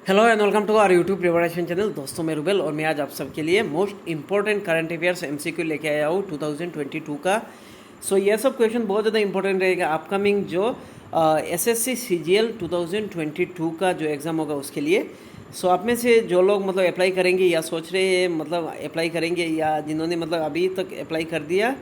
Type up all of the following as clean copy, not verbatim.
Hello and welcome to our YouTube preparation channel. दोस्तों मैं रुबेल और मैं आज आप सबके लिए most important current affairs MCQ लेके आया हूँ 2022 का। ये सब क्वेश्चन बहुत ज़्यादा इंपॉर्टेंट रहेगा अपकमिंग जो एसएससी सीजीएल 2022 का जो एग्ज़ाम होगा उसके लिए। आप में से जो लोग मतलब अप्लाई करेंगे या सोच रहे हैं मतलब अप्लाई करेंगे या जिन्होंने मतलब अभी तक अप्लाई कर दिया,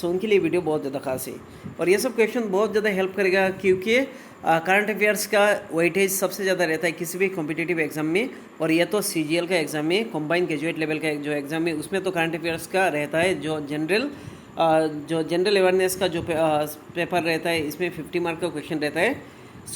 उनके लिए वीडियो बहुत ज़्यादा खास है। और ये सब क्वेश्चन बहुत ज़्यादा हेल्प करेगा क्योंकि करंट अफेयर्स का वेटेज सबसे ज़्यादा रहता है किसी भी कॉम्पिटिटिव एग्जाम में। और ये तो सीजीएल का एग्ज़ाम में कॉम्बाइंड ग्रेजुएट लेवल का जो एग्ज़ाम है उसमें तो करंट अफेयर्स का रहता है। जो जनरल अवेयरनेस का जो पेपर रहता है इसमें 50 मार्क का क्वेश्चन रहता है।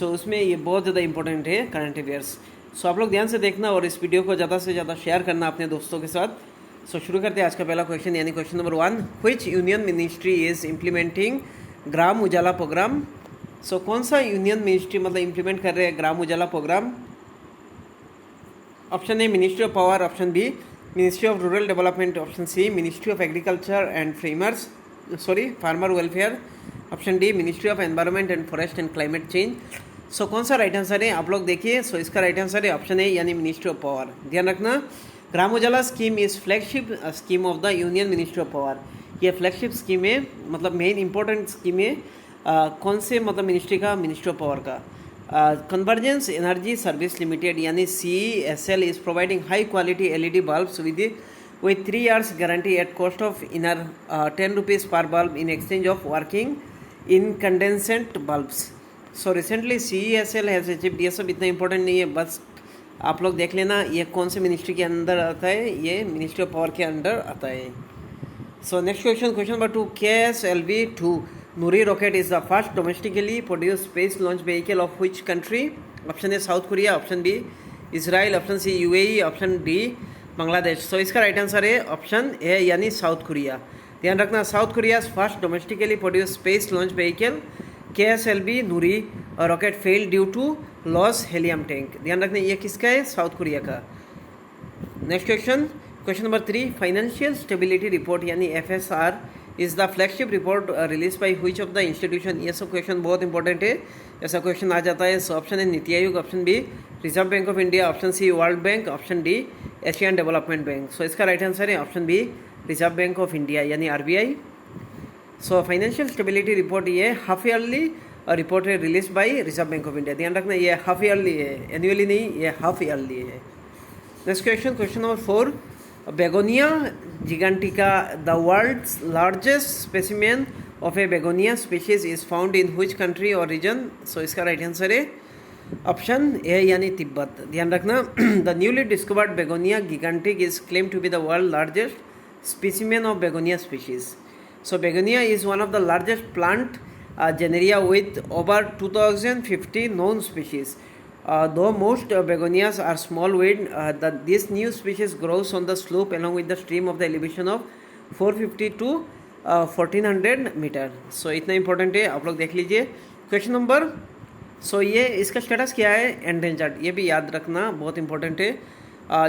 उसमें ये बहुत ज़्यादा इंपॉर्टेंट है करंट अफेयर्स। आप लोग ध्यान से देखना और इस वीडियो को ज़्यादा से ज़्यादा शेयर करना अपने दोस्तों के साथ। शुरू करते हैं आज का पहला क्वेश्चन, यानी question number 1। Which union ministry is implementing Gram Ujala program? कौन सा यूनियन मिनिस्ट्री मतलब इम्प्लीमेंट कर रहे हैं Gram Ujala program? Option A ministry of power, option B ministry of rural development, option C ministry of agriculture and farmer welfare, option D ministry of environment and forest and climate change. कौन सा right answer है आप लोग देखिए। इसका right answer है option A यानी ministry of power. ध्यान रखना, Gram Ujala scheme is flagship scheme of the union ministry of power. ये फ्लैगशिप स्कीम है, मतलब मेन इंपॉर्टेंट स्कीम है कौन से मतलब मिनिस्ट्री का? मिनिस्ट्री ऑफ पावर का। कन्वर्जेंस एनर्जी सर्विस लिमिटेड यानी CESL is providing high quality LED bulbs with 3 years guarantee at cost of inner 10 rupees per bulb in exchange of working incandescent bulbs. Recently CESL has achieved, ये सब इतना important नहीं है, बस आप लोग देख लेना ये कौन से मिनिस्ट्री के अंदर आता है। ये मिनिस्ट्री ऑफ पावर के अंदर आता है। Next question number 2। KSLV-2 Nuri rocket is the first domestically produced space launch vehicle of which country? Option A South Korea, option B Israel, option C UAE, option D Bangladesh. इसका right answer है option A यानी South Korea. ध्यान रखना, South Korea first domestically produce space launch vehicle KSLV Nuri rocket fail due to loss helium tank. ध्यान रखना ये किसका है? साउथ कोरिया का। Next question number 3। Financial stability report यानी FSR is the flagship report release by which of the institution? ये सब question बहुत इंपॉर्टेंट है, ऐसा क्वेश्चन आ जाता है। Option A Niti Aayog, option B reserve bank of India, option C world bank, option D Asian development bank. इसका right answer है option B reserve bank of India यानी RBI। फाइनेंशियल स्टेबिलिटी रिपोर्ट ये half yearly report है release by reserve bank of India. ध्यान रखना ये half yearly है, annually नहीं, ये हाफ ईयरली है। Next question number 4। Begonia gigantica the world's largest specimen of a begonia species is found in which country और region? इसका राइट आंसर है ऑप्शन ए यानी तिब्बत। ध्यान रखना, the newly discovered begonia gigantic is claim to be the world largest specimen of begonia species. Begonia is one of the largest plant genera with over 2050 known species. Though most begonias are small-weed, this new species grows on the slope along with the stream of the elevation of 450 to 1400 मीटर। इतना important है, आप लोग देख लीजिए। Question number ये इसका status क्या है? एंडेंजर्ड, ये भी याद रखना, बहुत इंपॉर्टेंट है।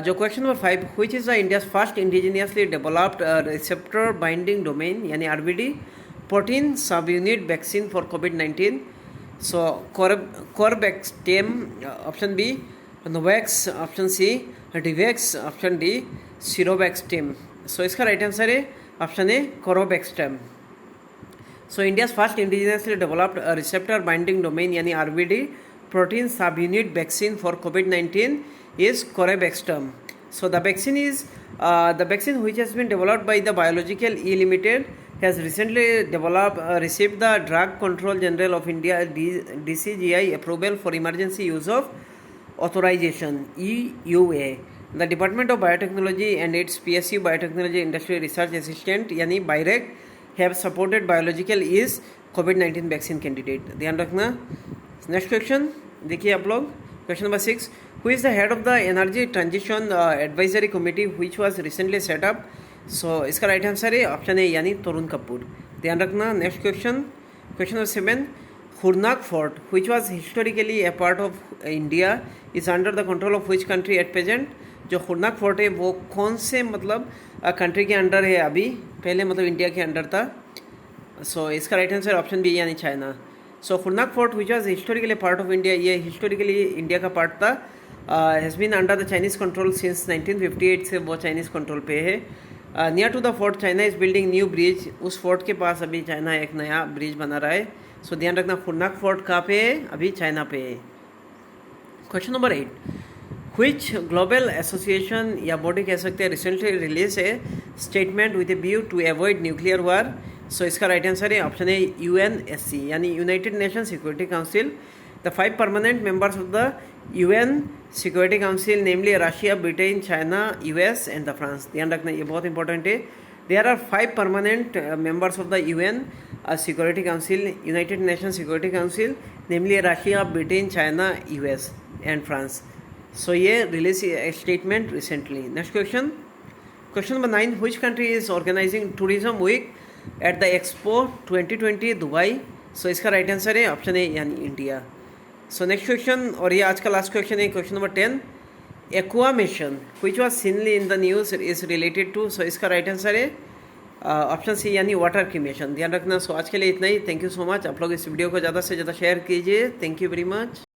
जो question number 5। Which is the India's first indigenously developed receptor binding domain यानी RBD protein subunit vaccine for COVID-19? Corbaxtem, option B Novax, option C Divax, option D Serovaxtem. इसका right answer है option A Corovaxtem. India's first indigenously developed receptor binding domain यानी RBD protein subunit vaccine for COVID-19 is Coravextum. The vaccine which has been developed by the Biological E Limited has recently received the Drug Control General of India DCGI approval for emergency use of authorization EUA. The Department of Biotechnology and its PSU Biotechnology Industry Research Assistant यानी BIRAC have supported Biological E's COVID-19 vaccine candidate. ध्यान रखना। Next question देखिए आप लोग। Question number 6। Who is the head of the Energy Transition Advisory Committee which was recently set up? इसका right answer है option A यानी तरुण कपूर। ध्यान रखना। Next question number 7। Khurnak fort which was historically a part of India is under the control of which country at present? जो खुरनाक fort है वो कौन से मतलब कंट्री के अंडर है अभी? पहले मतलब इंडिया के अंडर था। इसका राइट आंसर ऑप्शन बी यानी China. Khurnak fort which was historically part of India, ये हिस्टोरिकली इंडिया का पार्ट था has been under the Chinese control since 1958 से वो चाइनीज़ कंट्रोल पे है. Near to the fort China is building new bridge. उस fort के पास अभी चाइना एक नया ब्रिज बना रहा है. सो ध्यान रखना फुन्नाक फोर्ट कहाँ पे है? अभी चाइना पे है. Question number 8. Which global association या बॉडी कह सकते हैं रिसेंटली रिलीज है statement with a view to avoid nuclear war. So इसका राइट आंसर है ऑप्शन है UNSC यानी united nation security council. The 5 permanent members of the UN security council namely Russia, Britain, China, US and the France. ध्यान रखना ये बहुत important है. There are 5 permanent members of the UN security council, united nation security council namely Russia, Britain, China, US and France. So ये release statement recently. Next question. Question number 9. Which country is organising tourism week at the expo 2020 Dubai. सो इसका right answer है option है यानी India. So next question और ये आज का लास्ट क्वेश्चन है. Question number 10. Aquamation which was सीनली in the news is related to. So इसका राइट आंसर है ऑप्शन सी यानी वाटर क्रीमेशन. ध्यान रखना. सो आज के लिए इतना ही. Thank you so much. आप लोग इस वीडियो को ज़्यादा से ज़्यादा शेयर कीजिए. Thank you very much.